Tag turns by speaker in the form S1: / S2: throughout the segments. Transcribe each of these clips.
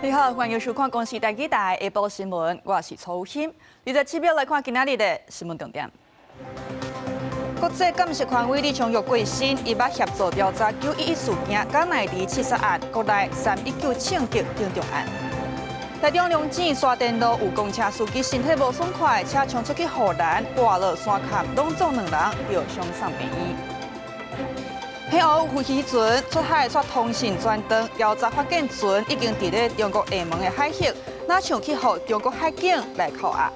S1: 你好，欢迎收看公视台记台下晡新闻，我是曹欣。27秒来看今仔日的新闻重点。国际监视权威李昌钰过身，伊捌协助调查911事件、港内地刺杀案、国内319枪击等重案。台中龙井沙田路有公车司机身体无爽快，车冲出去护栏，挂落山坎，拢总2人吊伤送病院。澎湖呼吸船出海刷通讯专灯，调查发现船已经伫咧中国厦门的海域，哪像去互中国海警来扣押。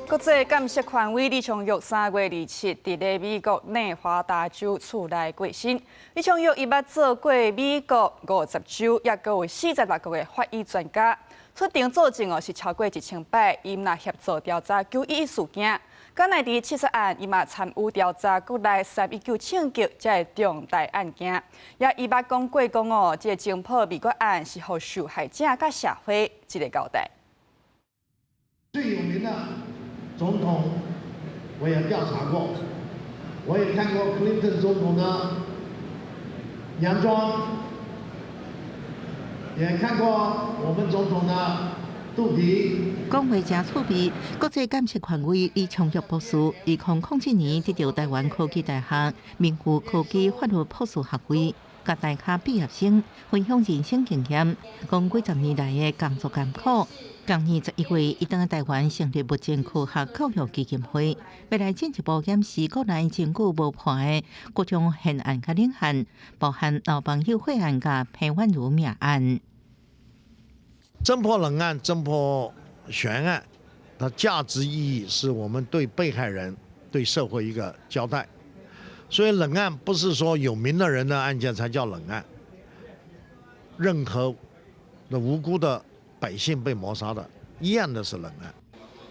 S1: 国际监视权威李昌钰3月27伫咧美国内华达州厝内过身。李昌钰伊捌做过美国50州，也阁有46个的法医专家，出庭作证是超过1000摆，伊嘛协助调查911事件。港内地刺杀案，伊嘛参与调查国内319枪击这重大案件。也伊捌讲过这个侦破美国案是互受害者甲社会一个交代。
S2: 最有名的总统，我也调查过，我也看过克林顿总统的洋装，也看过我们总统的肚皮。
S3: 讲话真趣味，国际监视权威李昌钰博士，2007年得到台湾科技大学名誉科技法律博士学位，甲大学毕业生分享人生经验，讲几十年来的工作艰苦。今年11月，伊当台湾成立目前科学教育基金会，要来进一步检视国内真久无破的各种悬案甲领案，包含老朋友血案甲裴婉如命案。
S2: 侦破冷案、侦破悬案，它价值意义是我们对被害人、对社会一个交代。所以冷案不是说有名的人的案件才叫冷案，任何的无辜的百姓被谋杀的，一样的是冷案。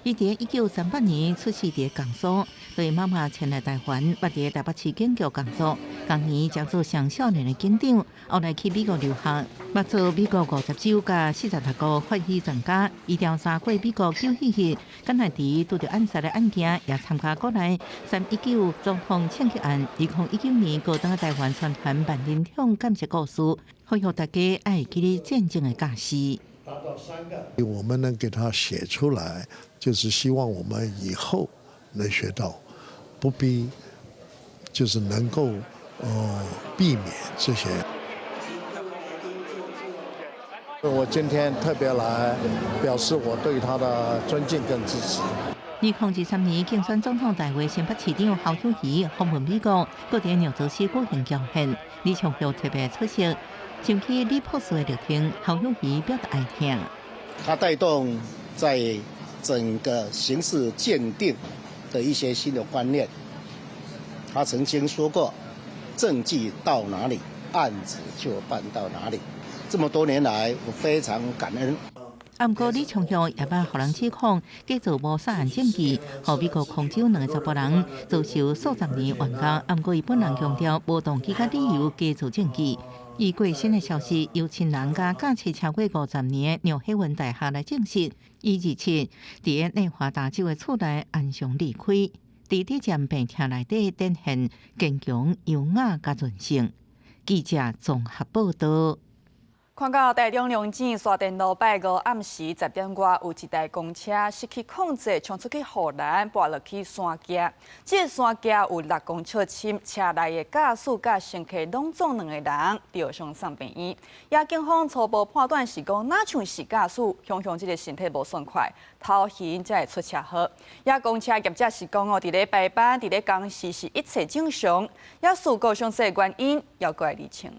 S3: 伊伫1938年出世伫江苏，对妈妈前来台湾，捌伫台北市警局工作。同年才做上少年的警长，后来去美国留学，捌做美国50州甲46个法医专家。伊调查过美国911起港内地拄着暗杀的案件，也参加国内319总统枪击案。2019年高登台湾宣传万人痛监视故事，呼吁大家爱记哩战争的假事。
S4: 我们能给他写出来，就是希望我们以后能学到，不必就是能够避免这些。我今天特别来表示我对他的尊敬跟支持。
S3: 2023年竞选总统大会，新北市长侯友宜访问美国，各地纽泽西举行交献，李昌钰特别出席。想起李博士的聊天，侯友宜表达爱听。
S5: 他带动在整个刑事鉴定的一些新的观念。他曾经说过，证据到哪里，案子就办到哪里。这么多年来，我非常感恩。
S3: 不过李昌钰也捌互人指控，假造无杀人证据，互美国空州2个查甫人遭受数十年冤家。不过伊本人强调，无动机甲理由假造证据。伊过身的消息由亲人甲驾驶超过50年的纽黑文大厦来证实。伊27伫内华达州的厝内安详离开，伫地站病厅内底展现坚强、优雅甲韧性。记者综合报道。
S1: 看到台中龙井沙田路拜5暗时10点外，有一台公车失去控制，冲出去护栏，滑落去山架。这个山架有6公尺深，车内的驾驶甲乘客拢总2个人吊伤送病院。也警方初步判断是讲，哪像是驾驶，雄这个身体无爽快，头型才会出车祸。也公车业者是讲伫咧排班，伫咧工时是一切正常。也事故详细原因要过来厘清。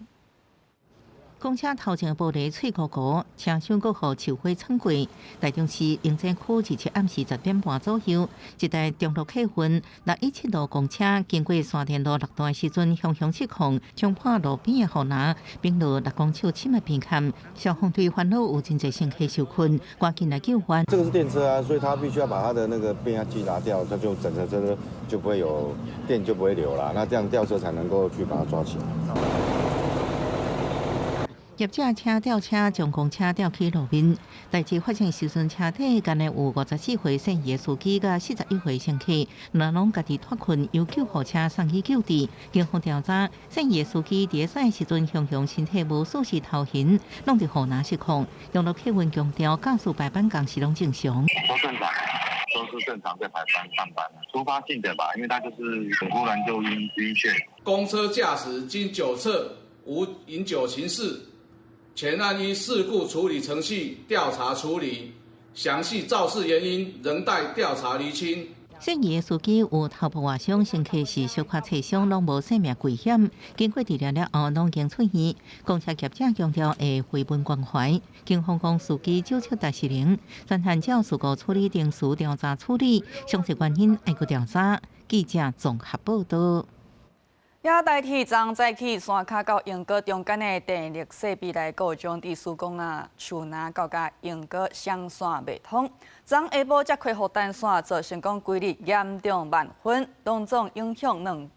S3: 公车头前的玻璃碎糊糊，车厢阁互树花闯过。台中市永靖区27暗时10点半左右，一台中路客运617路公车经过沙田路6段时阵，向失控，冲破路边的护栏，并落6公尺深的平坎。消防队烦恼有真侪乘客受困，赶紧来救援。
S6: 这个是电车啊，所以它必须要把它的那个变压器拿掉，它就整个车就不会有电就不会流了。那这样吊车才能够去把它抓起来。
S3: 业者车吊车将公车吊起路面，代志发生时阵，车底间内有54岁姓叶司机甲41岁乘客，两拢家己脱困，由救护车送去救治。警方调查，姓叶司机伫驶时阵形容身体无舒适头晕，拢伫护拿失控。用路客运强调，驾驶排班工时拢正常。
S7: 都是正常在排班上班的，突发性的吧，因为他就是忽然就晕眩。
S8: 公车驾驶经酒测无饮酒情事。全案依事故处理程序调查处理，详细肇事原因仍待调查厘清。
S3: 姓叶司机有头部外伤，乘客是小可擦伤，拢无生命危险。经过治疗了后，拢经出院。公车业者强调会回本关怀。警方讲司机酒测达适龄，专案照事故处理定序调查处理，详细原因还佫调查。记者综合报道。
S1: 也代替昨早起山脚到英国中间的电力设备来高将地施工啊，树林到甲英国双线袂通。昨下晡才开复单线，造成讲规日严重慢分，当中影响201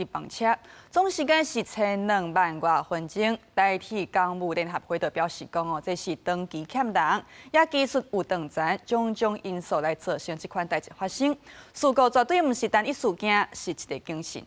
S1: 班车，总时间是1200万多分钟。代替公务联合会就表示讲这是长期欠人，也技术有断层，种种因素来造成这款代志发生。事故绝对毋是单一事件，是一个警讯。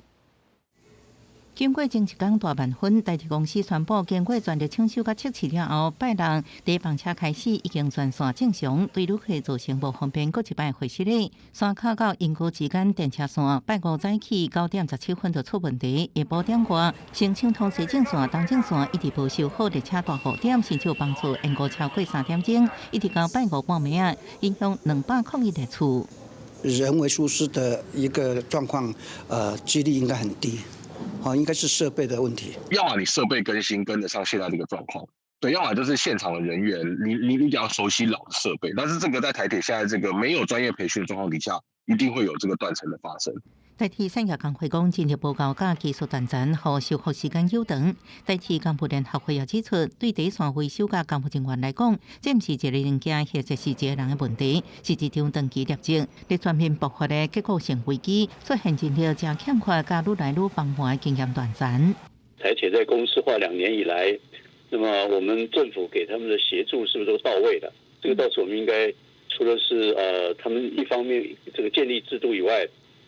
S1: 经过前一天大慢分，代替公司宣布，经过全力抢修甲测试了后，拜六第一班车开始已经全线正常，对旅客造成无方便。搁一摆回失礼，山脚到英国之间电车线，拜五早起9点17分就出问题，下晡点外，新庆通西正线、东正线一直无修好，列车大误点，甚至有帮助延误超过3点钟，一直到拜五半暝啊，影响201台厝。
S9: 人为疏失的一个状况，几率应该很低。应该是设备的问题。
S10: 要么你设备更新跟得上现在这个状况，对；要么就是现场的人员，你比较熟悉老的设备。但是这个在台铁现在这个没有专业培训的状况底下，一定会有这个断层的发生。代替产业工会讲，进入报告甲技术断层和修复时间久长。代替干部联合会也指出，对第一线维修甲干部人员来讲，这毋是一个人件，或者是一个人的问题，是一场长期业绩，在全面爆发的结构性危机，出现人力正欠缺甲愈来愈繁忙的经验断层。
S11: 台铁在公司化2年以来，那么我们政府给他们的协助是不是都到位了？这个倒是我们应该除了是他们一方面这个建立制度以外。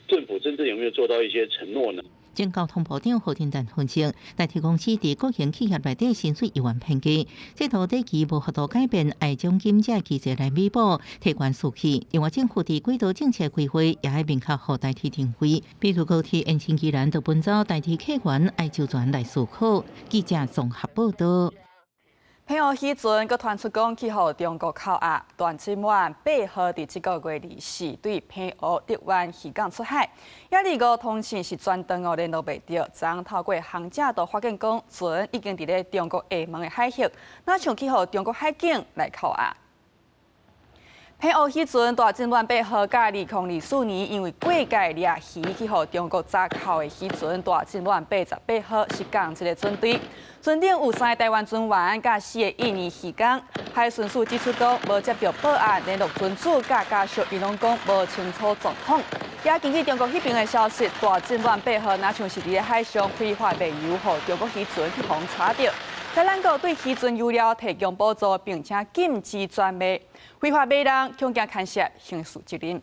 S11: 政府真正有没有做到一些承诺呢？前交通部长何天旦分析，代替公司伫国营企业内底薪水1万偏低，这度短期无法度改变，爱将金这机制来弥补，提悬士气。另外，政府伫轨道政策规划也爱明确互代替定位，比如高铁延伸期然就奔走代替客源爱周转来思考。记者综合报道。澎湖渔船阁传出讲去互中国扣押，段今晚8号伫这个月24对澎湖德湾渔港出海。也25通讯是专登联络袂到，昨透过航警都发现讲船已经伫咧中国厦门的海域，那像去互中国海警来扣押。澎湖渔船大今晚8号甲2024年因为过界掠鱼去互中国抓扣的渔船大今晚88号是共一个船队。船顶有3个台湾船员，甲4个印尼渔工。海巡署指出讲，无接到报案，联络船主甲家属，伊拢讲无清楚状况。也根据中国迄边的消息，大今晚8号，若像是伫咧海上非法卖油，互中国渔船去互查到。台湾国对渔船油料提供补助，并且禁止专卖，非法卖人恐惊牵涉刑事责任。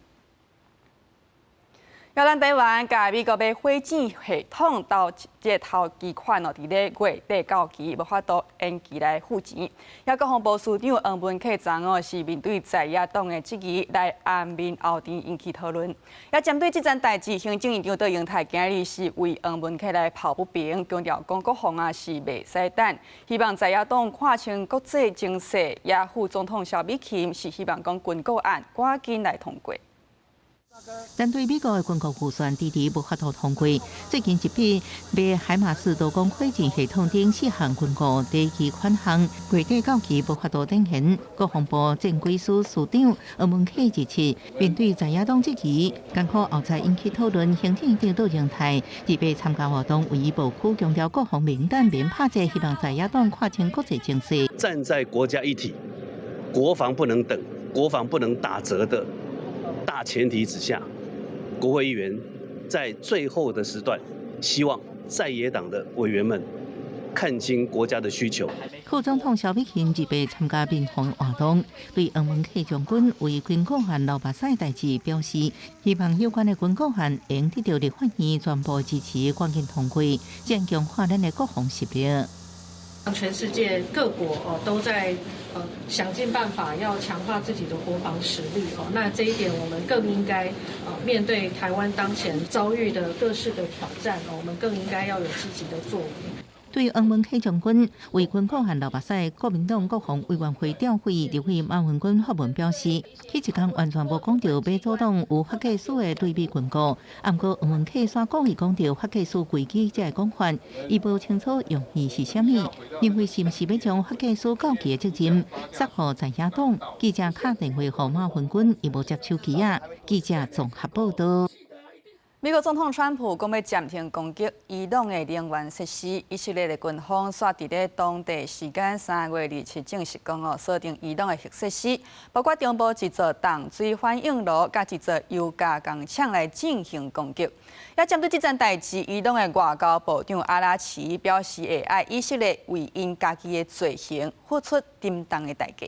S11: 咱台湾甲美国要火箭系统到这头期款伫咧月底到期，无法度延期来付钱。也国防部司长黄文启昨是面对在野党的质疑来暗面后庭引起讨论。也针对这件代志，行政院长邓英泰今日是为黄文启来抱不平，强调讲国防是袂使等，希望在野党看清国际情势。也副总统萧美琴是希望讲军购案赶紧来通过。针对美国的军购预算迟迟无法度通过，最近一笔卖海马斯多管火箭系统等4项军购第一期款项，月底到期无法度兑现。国防部战规司司长黄文启指出，面对在野党质疑，艰苦后再引起讨论。行政院长杜英泰预备参加活动，唯一部区强调国防免等免拍者，希望在野党看清国际情势，
S12: 站在国家一体、国防不能等、国防不能打折的大前提之下，国会议员在最后的时段，希望在野党的委员们看清国家的需求。
S3: 副总统萧美琴亦被参加民防活动，对黄文启将军为军购案流目屎代志表示，希望有关的军购案应得到立法院全部支持，赶紧通过，增强化咱的国防实力。
S13: 全世界各国都在想尽办法要强化自己的国防实力那这一点我们更应该面对台湾当前遭遇的各式的挑战我们更应该要有积极的作为。
S3: 对黄文启将军为军购案流目屎，国民党国防委员会召会立委马文君发文表示，迄一天完全无讲到要阻挡有法计署的对美军购，不过黄文启却故意讲到法计署规矩这个讲法，伊无清楚用意是啥物，认为是不是要将法计署告期的责任撒予在野党？记者打电话给马文君，伊无接手机啊。记者综合报道。
S1: 美国总统川普讲要暂停攻击伊朗的能源设施，以色列的军方煞伫咧当地时间3月27正式讲锁定伊朗的核设施，包括中部一座淡水反应炉甲一座油加工厂来进行攻击。也针对这件代志，伊朗的外交部长阿拉奇表示，会爱以色列为因家己的罪行付出沉重的代价。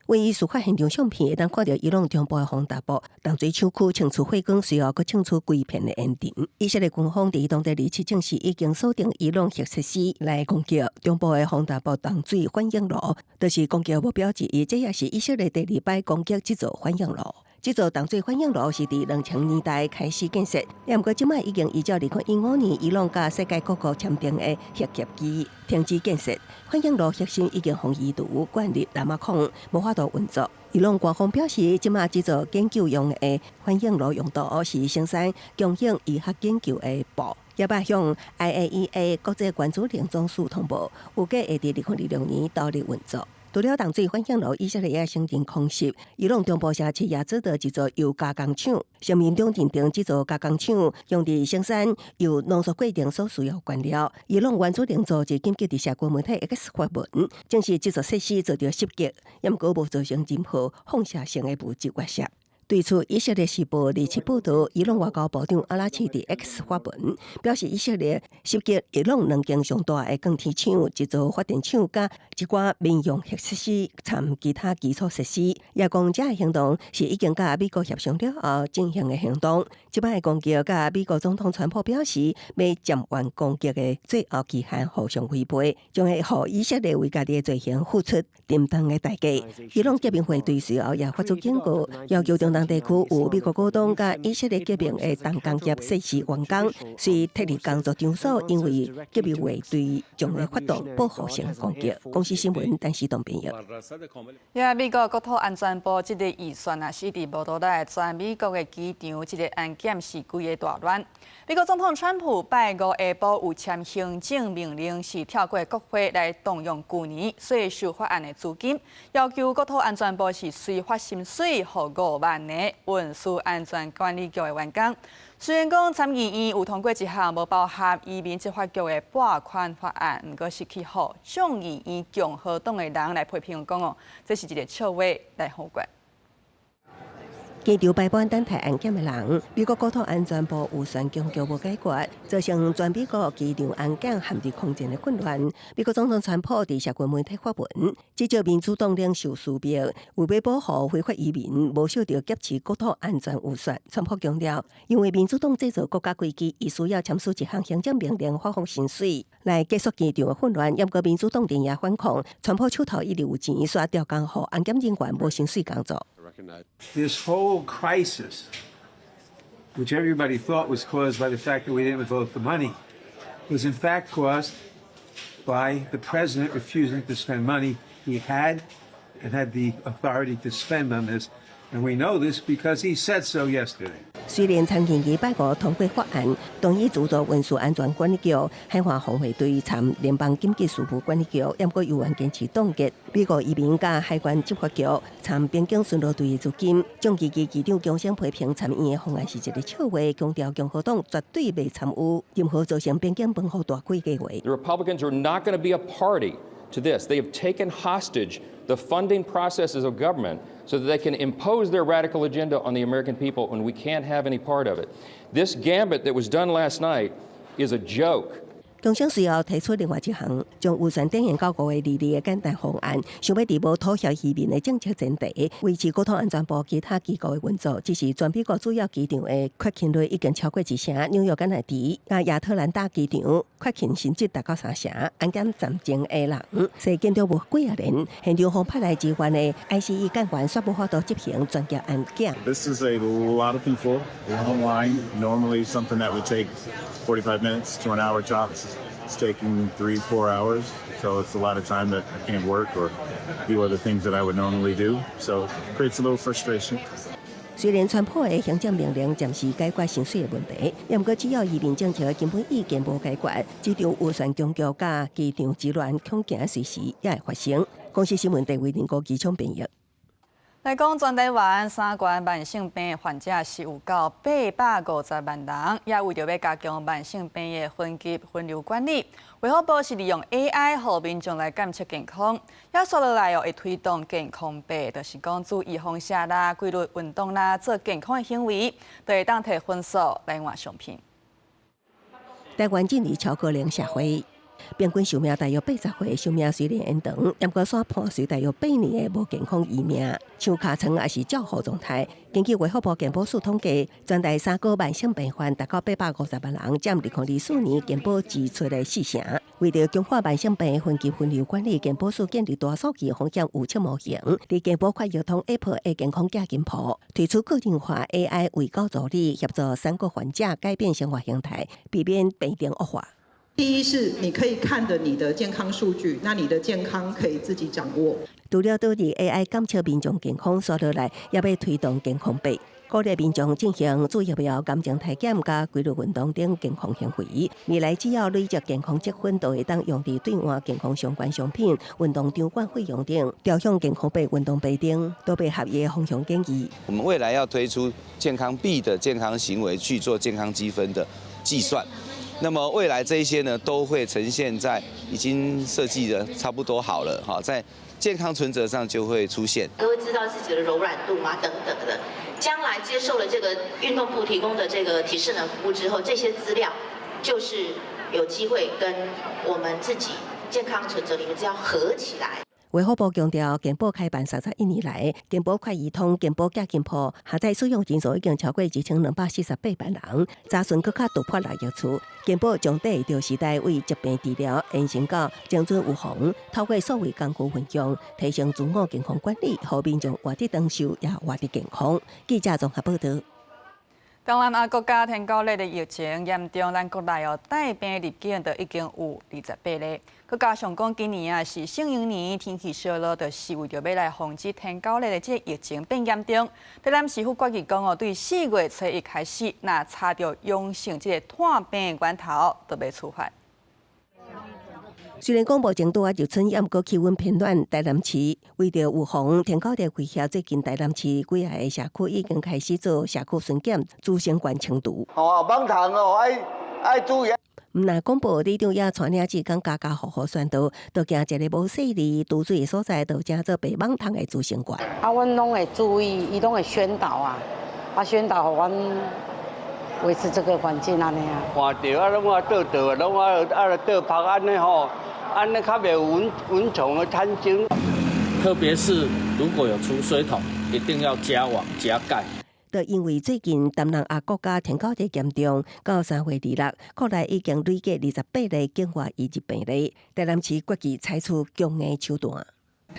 S14: 位于事发现场相片，会当看到伊朗中部的方大部淡水厂区清除火光，随后佮清除规片的烟尘。以色列军方伫当地27证实已经锁定伊朗核设施来攻击中部的方大部淡水反应炉，就是攻击目标之一。这也是以色列第2摆攻击这座反应炉。这座淡水反应炉是伫2000年代开始建设，不过即摆已经依照2015年伊朗甲世界各国签订的核协议停止建设。反应炉核心已经被移除灌入南马孔，无法度运作。伊朗官方表示，即摆这座研究用的反应炉用途是生产供应医学研究的布，也捌向 IAEA 国际原子能总署通报，预计会伫2026年投入运作。除了淡水反应炉，以色列也声称空袭伊朗中部城市亚兹的一座油加工厂。声明中认定这座加工厂用伫生产由浓缩过程所需要原料。伊朗原子能组织紧急伫社群媒体 X 发文，证实这座设施遭到袭击，不过无造成任何放射性的物质外泄。对此，以色列时报27报道，伊朗外交部长阿拉奇伫 X 发文表示，以色列袭击伊朗2间上大的钢铁厂、一座发电厂甲一寡民用核设施，参其他基础设施。也讲这个行动是已经甲美国协商了后进行的行动。这摆的攻击甲美国总统川普表示要暂缓攻击的最后期限互相违背，将会互以色列为家己的罪行付出沉重的代价。伊朗革命会对随后也发出警告，要求中东地区有美国股东甲以色列革命的重工业设施员工，需脱离工作场所，因为革命会对将会发动报复性攻击。公司新闻陈时东编译。
S1: 美国国土安全部这个预算是伫无多来全美国的机场这个安检是规个大乱。美国总统川普拜五下晡有签行政命令，是跳过国会来动用去年税收法案的资金，要求国土安全部是随发薪水互5万名运输安全管理局的员工。虽然讲参议院有通过一项无包含移民执法局的拨款法案，不过是去互众议院共和党的人来批评讲这是一个笑话来好管。
S14: 机场摆盘等待安检的人，美国国土安全部预算终究无解决，造成全美国机场安检陷入空前的混乱。美国总统川普伫社群媒体发文，指责民主党领袖施密为要保护非法移民，无受到劫持国土安全预算。川普强调，因为民主党制造国家规矩，伊需要签署一项行政命令发放薪水，来结束机场的混乱。不过民主党连夜反抗，川普手头一直有钱，煞调工予安检人员无薪水工作。
S15: This whole crisis, which everybody thought was caused by the fact that we didn't vote the money, was in fact caused by the president refusing to spend money he had and had the authority to spend on this. And we know this because he said so yesterday.
S14: 虽然参议院拜五通过法案，同意资助运输安全管理局、海华防卫队参联邦紧急事务管理局，不过有人坚持冻结美国移民甲海关执法局参边境巡逻队的资金。总机长江生批评参议院的方案是一个笑话，强调共和党绝对未参与任何造成边境分化大规计划。
S16: The Republicans are not going to be a party to this. They have taken hostage the funding processes of government so that they can impose their radical agenda on the American people when we can't have any part of it. This gambit that was done last night is a joke.
S14: 共享随后提出另外一项，将预算定延到5月2日的简单方案，想要伫无妥协移民的政策前提，维持国土安全部其他机构的运作。只是全美国主要机场的缺勤率已经超过1成，纽约甘乃迪、亚特兰大机场缺勤甚至达到3成，安检暂停的人是建筑物几啊年，现场方派来支援的 ICE 干员却无法度执行专业安检。
S17: This is a lot of people, long line. Normally, something that would take 45 minutes to an hour tops. It's taking 3-4 hours, so it's a lot of time that I can't work or do other things that I would normally do. So it creates a little frustration.
S14: 虽然川普的行政命令暂时解决薪水的问题，不过只要移民政策根本意见无解决，机场预算僵局甲机场之乱恐惊随时也会发生。公司新闻台为您国机场编译。
S1: 来讲，全台湾3关慢性病的患者是有到850万人，也为着要加强慢性病的分级分流管理，卫福部是利用 AI 互民众来监测健康，也说落来会推动健康码，就是讲注意放下啦、规律运动啦、做健康的行为，就会当摕分数来换商品。
S14: 台湾进入超高龄社会。 平均寿命大约80岁，寿命虽然延长，不过所伴随大约8年的无健康移命，像尻川也是照护状态。根据卫福部健保署统计，全台3个慢性病患达到850万人，占2024年健保支出的4成。为了强化慢性病分级分流管理，健保署建立大数据风险预测模型，伫健保快药通 App 的健康假金铺推出个人化 AI 卫教助理，协助3个患者改变生活形态，避免病情恶化。
S18: 第一是你可以看着你的健康数据，那你的健康可以自己掌握。
S14: 除了导致 AI 监测民众健康，说落来也要推动健康码，鼓励民众进行注疫苗、感情体检、加规律运动等健康行为。未来只要累积健康积分，就会当用伫兑换健康相关商品、运动场馆费用等，调向健康码、运动杯等，都被合约方向建议。
S19: 我们未来要推出健康币的健康行为去做健康积分的计算。 那么未来这一些呢，都会呈现在已经设计的差不多好了哈，在健康存折上就会出现。
S20: 都会知道自己的柔软度啊等等的。将来接受了这个运动部提供的这个体适能服务之后，这些资料就是有机会跟我们自己健康存折里面资料合起来。
S14: 卫福部强调，健保开办31年来，健保快易通、健保假金铺下载使用人数已经超过1248万人，查询更加突破6亿次。健保将第2条时代为疾病治疗延伸到精准预防，透过数位工具运用，提升自我健康管理，让民众活得长寿也活得健康。记者综合报道。
S1: 东南亚国家天狗类的疫情严重，咱国内带病入境就已经有28例。佮加上讲今年是圣婴年，天气热了，就是为着要来防止天狗类的这疫情变严重。台南市府决议讲对4月初1开始，若查到阳性这个探病源头，就要处罚。
S14: 虽然讲目前拄啊入春，不过气温偏暖，台南市为着预防天狗类威胁，最近台南市几个个社区已经开始做社区巡检，主相关程度。
S21: 哦，网糖哦，爱注意。
S14: 那广播里长也传领指讲家户户宣导，都惊一个无细腻、毒水的所在，都正做被网糖的主相关。
S22: 阮拢会注意，伊拢会宣导宣导互阮维持这个环境安尼啊。
S21: 看到拢倒，拢倒拍安尼吼。 安尼较袂有蚊虫的产生，
S23: 特别是如果有储水桶，一定要加网加盖。
S14: 就因为最近东南亚国家天狗热严重，到3月26，国内已经累计28例境外移入病例，台南市决议采取强硬手段。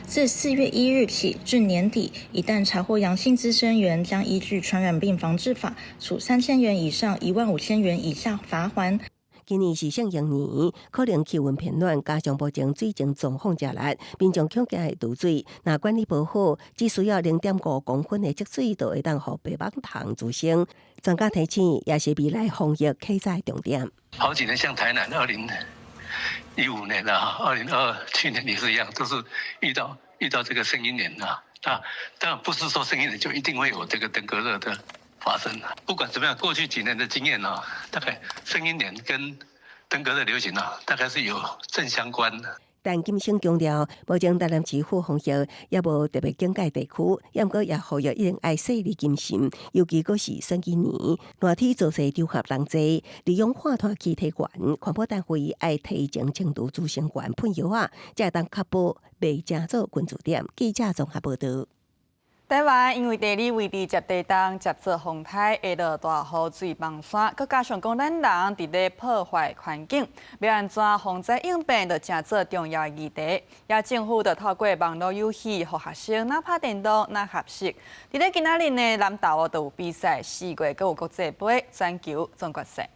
S24: 自4月1日起至年底，一旦查获阳性滋生源，将依据《传染病防治法》处3000元以上15000元以下罚锾。
S14: 今年是圣婴年，可能气温偏暖，加上目前水情状况热烈，民众恐惊会毒水。若管理不好，只需要0.5公分的积水，就会当互白网糖滋生。专家提醒，也是未来防疫启载重点。
S25: 好几年，像台南2015年啊，2027年也是一样，都是遇到这个圣婴年啊。当然不是说圣婴年就一定会有这个登革热的。 发生了，不管怎么样，过去几年的经验呢，大概圣婴年跟登革热流行大概是有正相关的。
S14: 但金星强调，目前台南市府防疫也无特别警戒地区，也毋过也呼吁一定爱细腻谨慎，尤其阁是选举年，热天造势场合人济，利用化团气体源，环保单位爱提前清除滋生源喷药啊，才会当确保袂正做关注点。记者综合报道。
S1: 台湾因为地理位置接地东，接做风台，下落大雨水崩山，佮加上讲咱人伫咧破坏环境，要安怎防灾应变，就真做重要议题。也政府就透过网络游戏，互学生哪拍电动哪学习。伫咧今仔日呢，南投就有比赛，4月佮有国际杯、全球总决赛。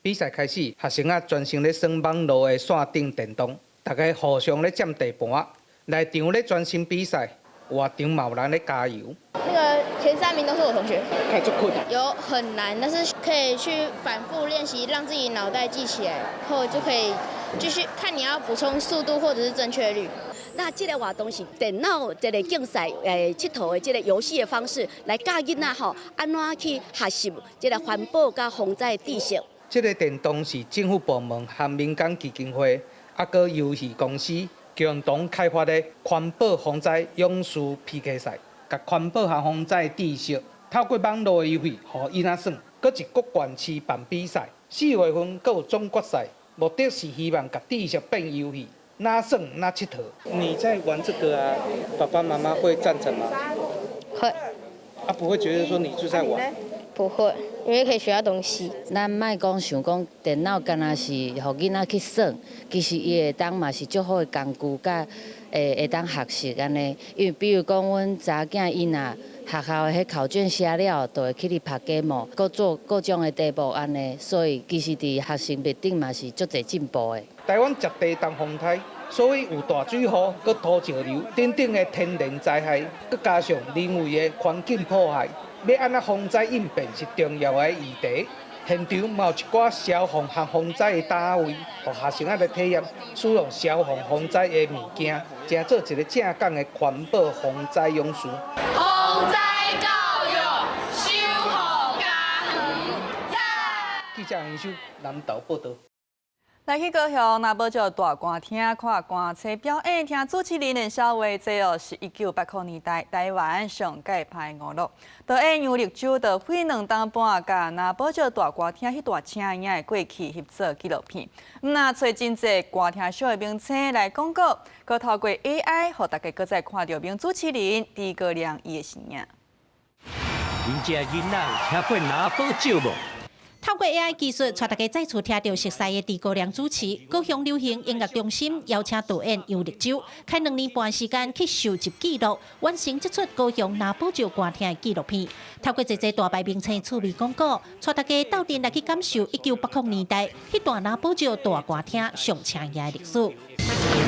S2: 比赛开始，学生啊专心咧耍网络的线顶电动，大家互相咧占地盘，内场咧专心比赛。外场嘛有人咧加油。
S4: 那个前3名都是我同学。
S2: 太足困。
S4: 有很难，但是可以去反复练习，让自己脑袋记起来，后就可以继续看你要补充速度或者是正确率。
S5: 那这个活动是电脑这个竞赛佚佗的这个游戏的方式，来教囡仔吼安怎去学习这个环保甲防灾的知识。
S2: 这个电动是政府部门和民间基金会，个游戏公司。共同开发的环保防灾勇士 PK 赛，甲环保和防灾知识透过网络的游戏，互囡仔耍。搁一国县市办比赛，4月份搁有总决赛，目的是希望甲知识变游戏，哪耍哪佚佗。你在玩这个啊？爸爸妈妈会赞成吗？
S4: 会。
S2: 不会觉得说你就在玩？
S4: 不会，因为可以学到东西。
S5: 咱莫讲想讲电脑敢若是互囡仔去耍，其实伊会当嘛是足好的工具，甲会当学习安尼。因为比如讲，阮查囝伊若学校的迄考卷写了，就会去哩拍 game， 搁做各种的题目安尼，所以其实伫学习面顶嘛是足侪进步的。
S2: 台湾接地东风台，所以有大水雨、搁土石流等等的天然灾害，搁加上人为的环境破坏。要安怎防灾应变是重要的议题。现场嘛有一寡消防和防灾的单位，互学生仔来体验使用消防防灾的物件，成做一个正港的环保防灾勇士。
S4: 防灾教育，守护家园。
S2: 记者杨秀南投报道。
S1: 来去高雄，那要就大歌厅看歌车表演，听主持人连小话，这是1980年代台湾上界派娱乐。导演杨立洲就费2档半，甲那要就大歌厅迄段声音的过去翕做纪录片。那找真济歌厅秀的名称来广告，佮透过 AI， 互大家搁再看到名主持人诸葛亮伊的身影。
S6: 恁遮囡仔听过那要就无？
S7: 透过 AI 技术，带大家再次听到熟悉的诸葛亮主持。高雄流行音乐中心邀请导演杨立洲，开2年半时间去收集记录，完成这出高雄那宝石歌厅的纪录片。透过这大牌名称趣味广告，带大家斗阵来去感受1980年代迄段那宝石大歌厅上青叶的历史。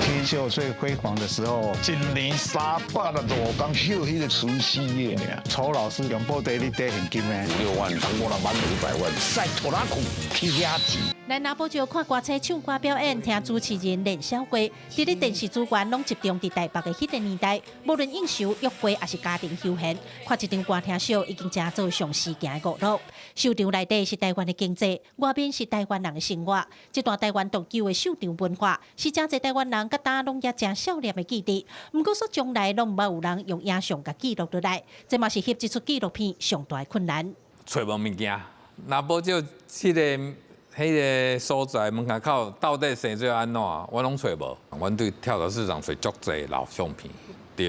S26: 天秀最辉煌的时候，1年300个罗工秀迄个除夕夜呢，曹老师用布袋里底现金呢，5、6万，当过了100-200万，晒拖拉裤去压钱。
S7: 来拿宝石看歌车唱歌表演，听主持人练小话，伫咧电视资源拢集中伫台北的迄个年代，无论应酬、约会还是家庭休闲，看一场歌厅秀已经真做上时行的娱乐。秀场内底是台湾的经济，外面是台湾人的生活。这段台湾独有的秀场文化，是真侪台湾人甲打拢也真少年的记忆。不过说将来拢毋捌有人用影像甲记录落来，这嘛是翕这出纪录片上大的困难。
S27: 找无物件，拿宝石迄个所在门槛口到底生做安怎？我拢找无。阮对跳蚤市场找足侪老相片，对，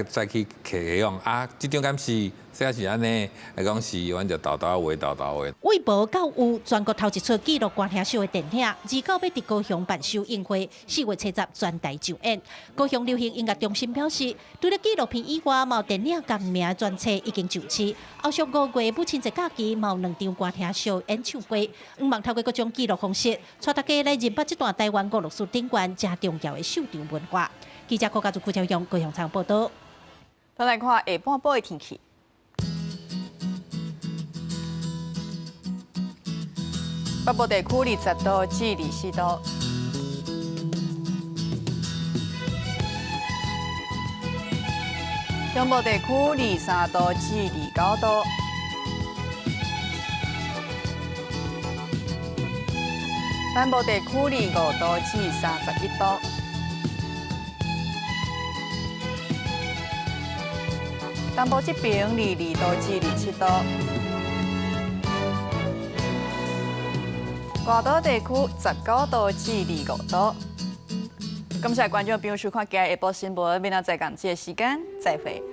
S27: 再去摕用这种敢是？这是安尼，来讲是，阮就豆豆话。
S7: 为无到有全国头一出纪录歌厅秀的电影，29要伫高雄办首映会，4月7日全台上演。高雄流行音乐中心表示，除了纪录片以外，有电影同名专册已经就绪。后续5月母亲节假期，有2场歌厅秀演唱会，希望透过各种纪录方式，带大家来认捌这段台湾俄罗斯顶端正重要的秀场文化。记者柯家族、顾朝阳、高雄场报道。
S1: 再来看下半部的天气。北部地区20度至24度，中部地区23度至29度，南部地区25度至31度。东部这边22度至27度。外岛地区19度至25度。感谢观众朋友收看今日下晡新闻，明仔载同这个时间再会。